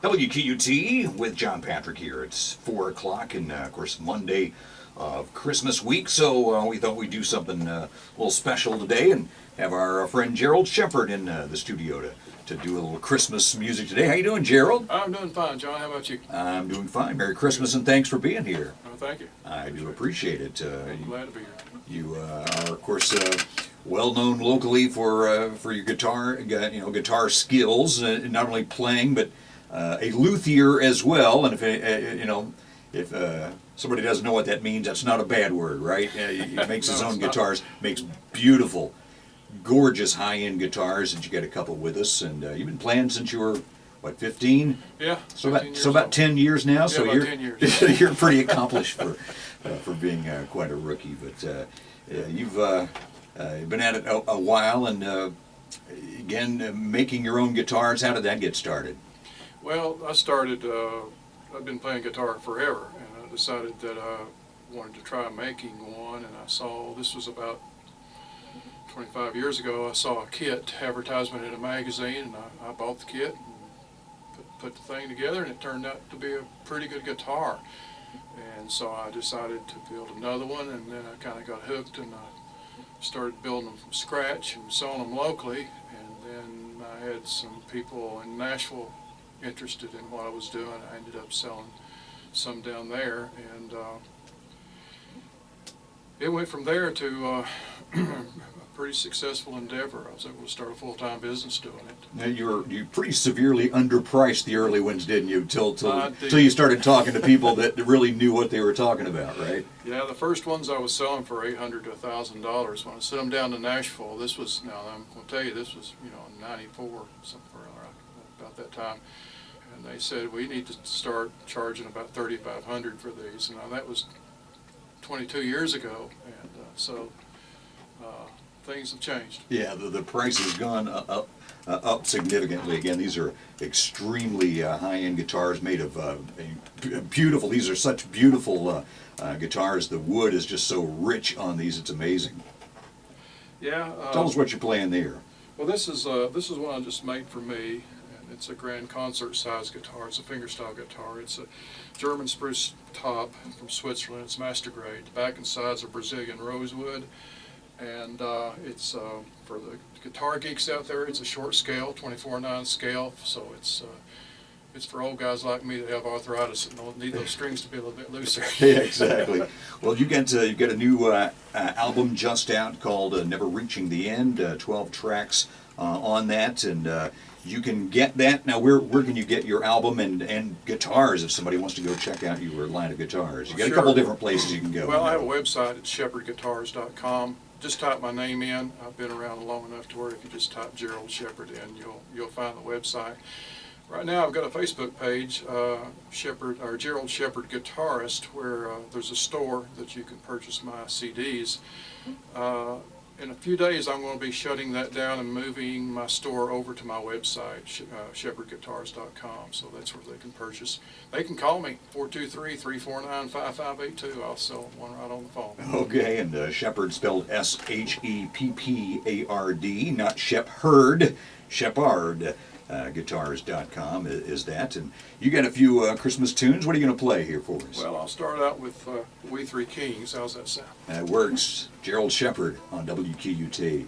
WQUT with John Patrick here. It's 4 o'clock and, of course, Monday of Christmas week, so we thought we'd do something a little special today and have our friend Gerald Sheppard in the studio to do a little Christmas music today. How you doing, Gerald? I'm doing fine, John. How about you? I'm doing fine. Merry Christmas and thanks for being here. Oh, thank you. I do appreciate it. I'm glad to be here. You are, of course, well known locally for your guitar skills, not only playing but a luthier as well. And if somebody doesn't know what that means, that's not a bad word, right? He makes his own guitars, makes beautiful, gorgeous high-end guitars, and you got a couple with us. And you've been playing since you were, what, 15? Yeah. So about 10 years now. Yeah, so about you're 10 years. you're pretty accomplished for being quite a rookie. But you've been at it a while, and again, making your own guitars. How did that get started? Well, I've been playing guitar forever, and I decided that I wanted to try making one, and I saw, this was about 25 years ago, I saw a kit advertisement in a magazine, and I bought the kit and put the thing together, and it turned out to be a pretty good guitar. And so I decided to build another one, and then I kind of got hooked, and I started building them from scratch and selling them locally. And then I had some people in Nashville interested in what I was doing. I ended up selling some down there, and it went from there to a pretty successful endeavor. I was able to start a full-time business doing it. Now you pretty severely underpriced the early ones, didn't you? Till you started talking to people that really knew what they were talking about, right? Yeah, the first ones I was selling for $800 to $1,000. When I sent them down to Nashville, this was, now I'm going to tell you, this was, in '94, somewhere about that time. And they said, we need to start charging about $3,500 for these. Now that was 22 years ago, and so things have changed. Yeah, the price has gone up significantly. Again, these are extremely high-end guitars made of beautiful. These are such beautiful guitars. The wood is just so rich on these. It's amazing. Yeah. Tell us what you're playing there. Well, this is one I just made for me. It's a grand concert size guitar. It's a fingerstyle guitar. It's a German spruce top from Switzerland. It's master grade. The back and sides are Brazilian rosewood. And it's for the guitar geeks out there, it's a short scale, 24/9 scale. So it's for old guys like me that have arthritis and don't need those strings to be a little bit looser. Yeah, exactly. Well, you've got a new album just out called Never Reaching the End, 12 tracks on that, and you can get that. Now, where can you get your album and guitars if somebody wants to go check out your line of guitars? You got a couple different places you can go. Well, I have a website at shepherdguitars.com. Just type my name in. I've been around long enough to where if you just type Gerald Sheppard in, you'll find the website. Right now, I've got a Facebook page, Gerald Sheppard Guitarist, where there's a store that you can purchase my CDs. In a few days, I'm going to be shutting that down and moving my store over to my website, shepherdguitars.com, so that's where they can purchase. They can call me, 423-349-5582. I'll sell one right on the phone. Okay, and Sheppard spelled Sheppard, not Shepherd, Sheppard. Guitars.com is that, and you got a few Christmas tunes. What are you going to play here for us? Well, I'll start out with We Three Kings. How's that sound? That works. Gerald Sheppard on WQUT.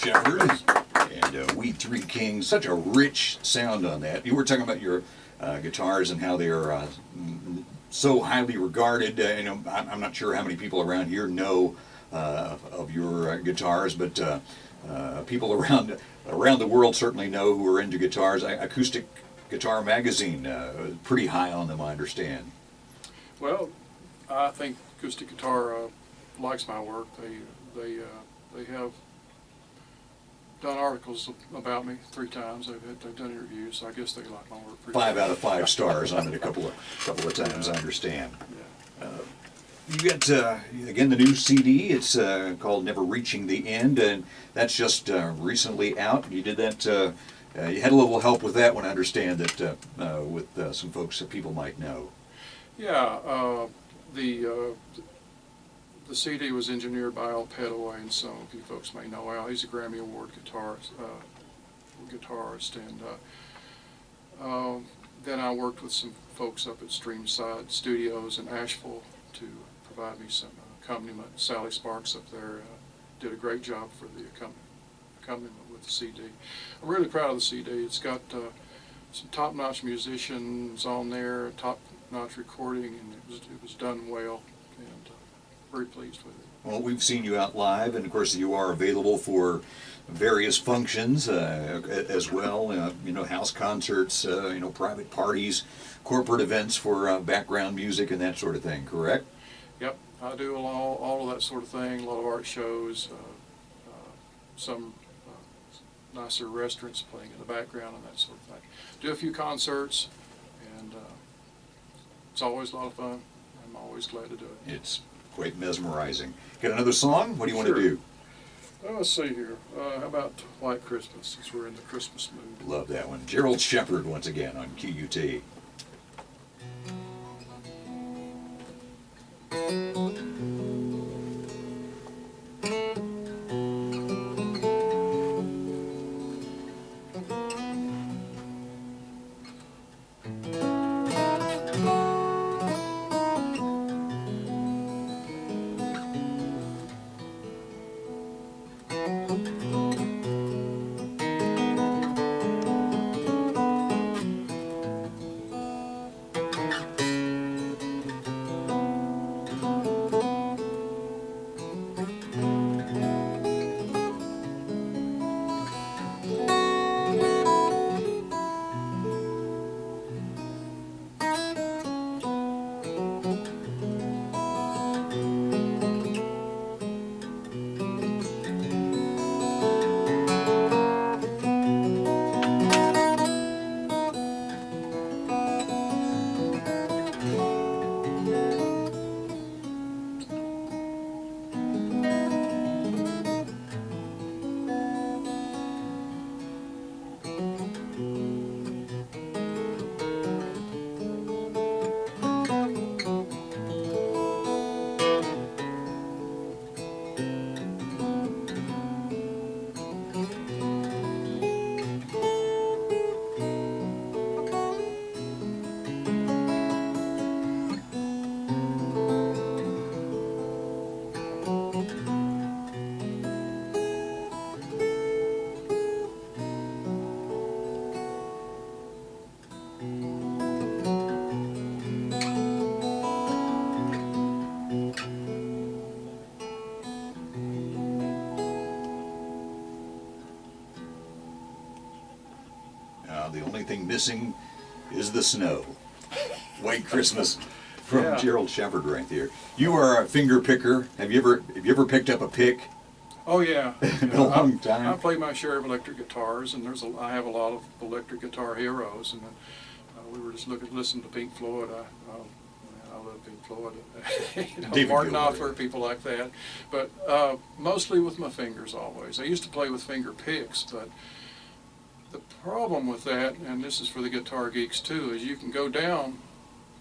Sheppard. And We Three Kings, such a rich sound on that. You were talking about your guitars and how they're so highly regarded. I'm not sure how many people around here know of your guitars, but people around the world certainly know who are into guitars. Acoustic Guitar Magazine, pretty high on them, I understand. Well, I think Acoustic Guitar likes my work. They have done articles about me 3 times. They've done interviews. So I guess they like my work. 5 out of 5 stars on it a couple of times, I understand. Yeah. You got, again, the new CD. It's called Never Reaching the End, and that's just recently out. You did that, you had a little help with that one, I understand, that with some folks that people might know. Yeah, the CD was engineered by Al Petaway, and some of you folks may know Al. He's a Grammy Award guitarist, and then I worked with some folks up at Streamside Studios in Asheville to provide me some accompaniment. Sally Sparks up there did a great job for the accompaniment with the CD. I'm really proud of the CD. It's got some top-notch musicians on there, top-notch recording, and it was done well, and very pleased with it. Well, we've seen you out live, and of course you are available for various functions as well, house concerts, private parties, corporate events for background music and that sort of thing, correct? Yep, I do all of that sort of thing, a lot of art shows, some nicer restaurants playing in the background and that sort of thing. Do a few concerts, and it's always a lot of fun. I'm always glad to do it. It's quite mesmerizing. Got another song? What do you want to Sure. do? Let's see here. How about White Christmas, since we're in the Christmas mood? Love that one. Gerald Sheppard once again on QUT. The only thing missing is the snow. White Christmas from Yeah. Gerald Sheppard right there. You are a finger picker. Have you ever picked up a pick? Oh yeah, In a long time. I play my share of electric guitars, and I have a lot of electric guitar heroes. And we were just listening to Pink Floyd. I love Pink Floyd. David Martin Gilmour. Knopfler, people like that. But mostly with my fingers always. I used to play with finger picks, but the problem with that, and this is for the guitar geeks too, is you can go down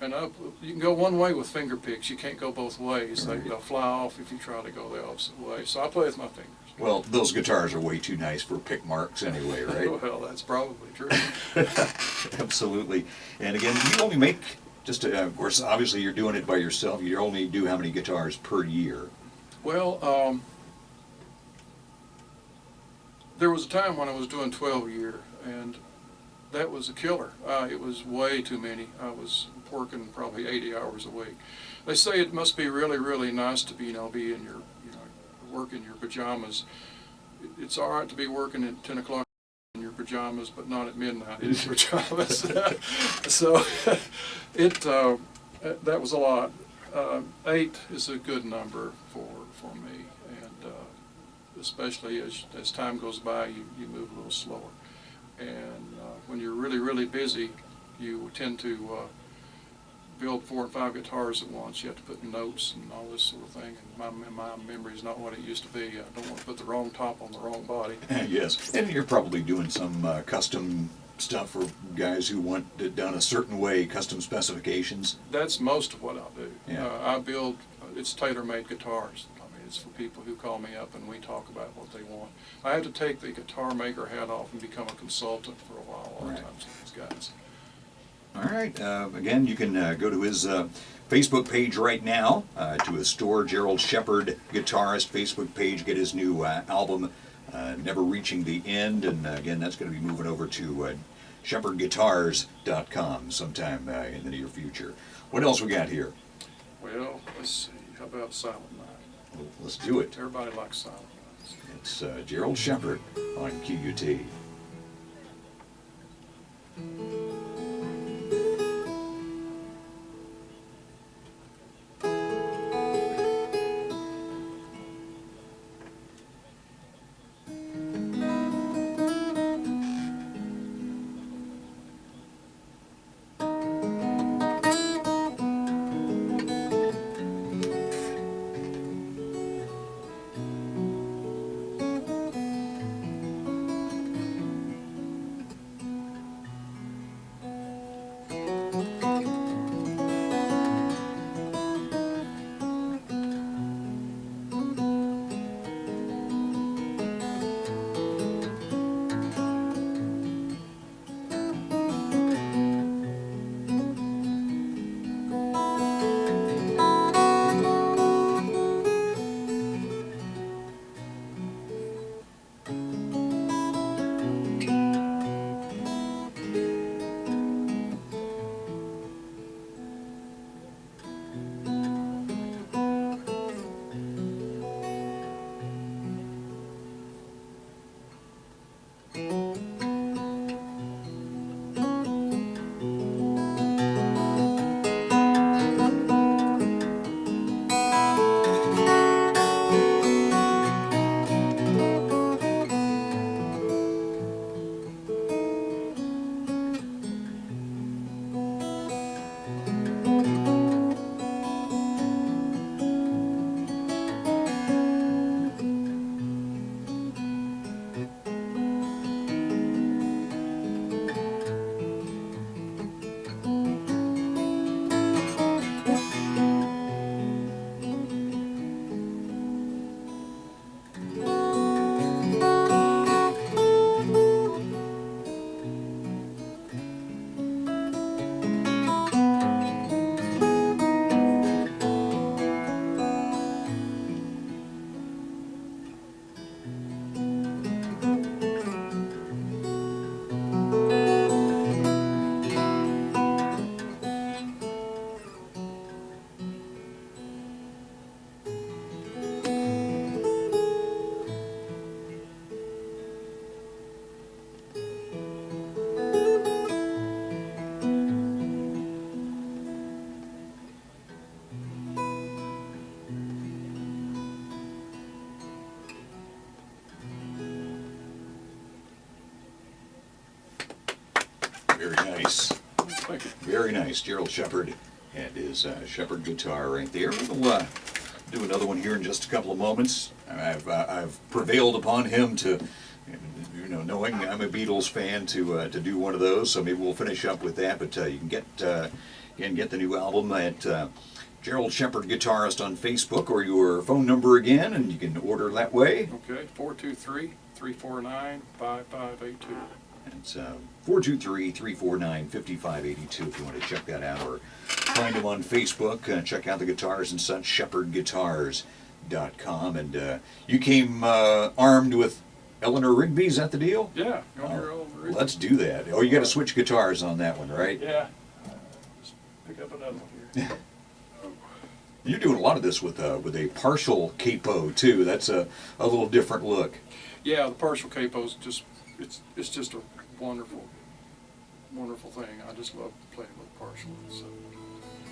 and up. You can go one way with finger picks. You can't go both ways. They'll fly off if you try to go the opposite way. So I play with my fingers. Well, those guitars are way too nice for pick marks anyway, right? Well, that's probably true. Absolutely. And again, you only make, of course, obviously you're doing it by yourself. You only do how many guitars per year? Well, there was a time when I was doing 12 a year, and that was a killer. It was way too many. I was working probably 80 hours a week. They say it must be really, really nice to be, be in your, work in your pajamas. It's all right to be working at 10 o'clock in your pajamas, but not at midnight in your pajamas. So that was a lot. 8 is a good number for me, and especially as time goes by, you move a little slower. And when you're really, really busy, you tend to build 4 and 5 guitars at once. You have to put notes and all this sort of thing. And my memory is not what it used to be. I don't want to put the wrong top on the wrong body. Yes, and you're probably doing some custom stuff for guys who want it done a certain way, custom specifications. That's most of what I do. Yeah. I build, it's tailor-made guitars. I mean, it's for people who call me up and we talk about what they want. I have to take the guitar maker hat off and become a consultant for a while a lot of times with these guys. All right. Again, you can go to his Facebook page right now, to his store, Gerald Sheppard Guitarist Facebook page, get his new album, Never Reaching the End. And again, that's going to be moving over to shepherdguitars.com sometime in the near future. What else we got here? Well, let's see. How about Silent Night? Well, let's do it. Everybody likes Silent Nights. It's Gerald Sheppard on QUT. Very nice. Thank you. Very nice. Gerald Sheppard and his Sheppard guitar right there. We'll do another one here in just a couple of moments. I've prevailed upon him to, knowing I'm a Beatles fan, to do one of those. So maybe we'll finish up with that. But you can get the new album at Gerald Sheppard Guitarist on Facebook, or your phone number again, and you can order that way. Okay, 423-349-5582. It's 423-349-5582 if you want to check that out, or find him on Facebook. Check out the guitars and such, shepherdguitars.com. And you came armed with Eleanor Rigby, is that the deal? Yeah, you want to hear Eleanor Rigby? Let's do that. Oh, you got to switch guitars on that one, right? Yeah. Just pick up another one here. You're doing a lot of this with a partial capo too. That's a little different look. Yeah, the partial capo's just, it's just a wonderful, wonderful thing. I just love playing with partial. So.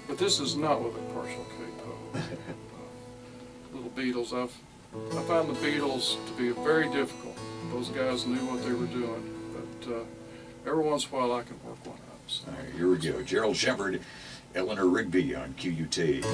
But this is not with a partial capo. Little Beatles, I found the Beatles to be very difficult. Those guys knew what they were doing, but every once in a while I can work one up. So. All right, here we go. Gerald Sheppard, Eleanor Rigby on QUT.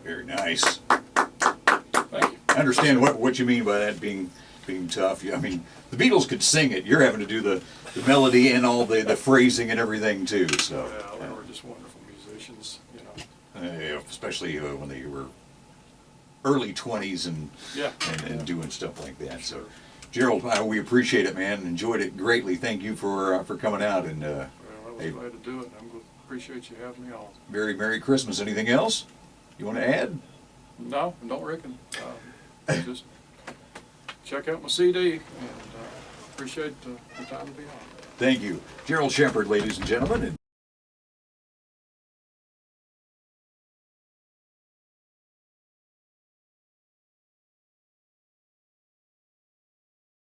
Very nice. Thank you. I understand what you mean by that being tough. I mean, the Beatles could sing it. You're having to do the melody and all the phrasing and everything too. So Yeah, they were just wonderful musicians, you know. yeah, especially when they were early 20s and Yeah. and doing stuff like that. So, Gerald, we appreciate it, man. Enjoyed it greatly. Thank you for coming out and Well, I was hey, glad to do it. I appreciate you having me on. Merry Christmas. Anything else you want to add? No, don't reckon. Just check out my CD and appreciate the time to be on. Thank you, Gerald Sheppard, ladies and gentlemen.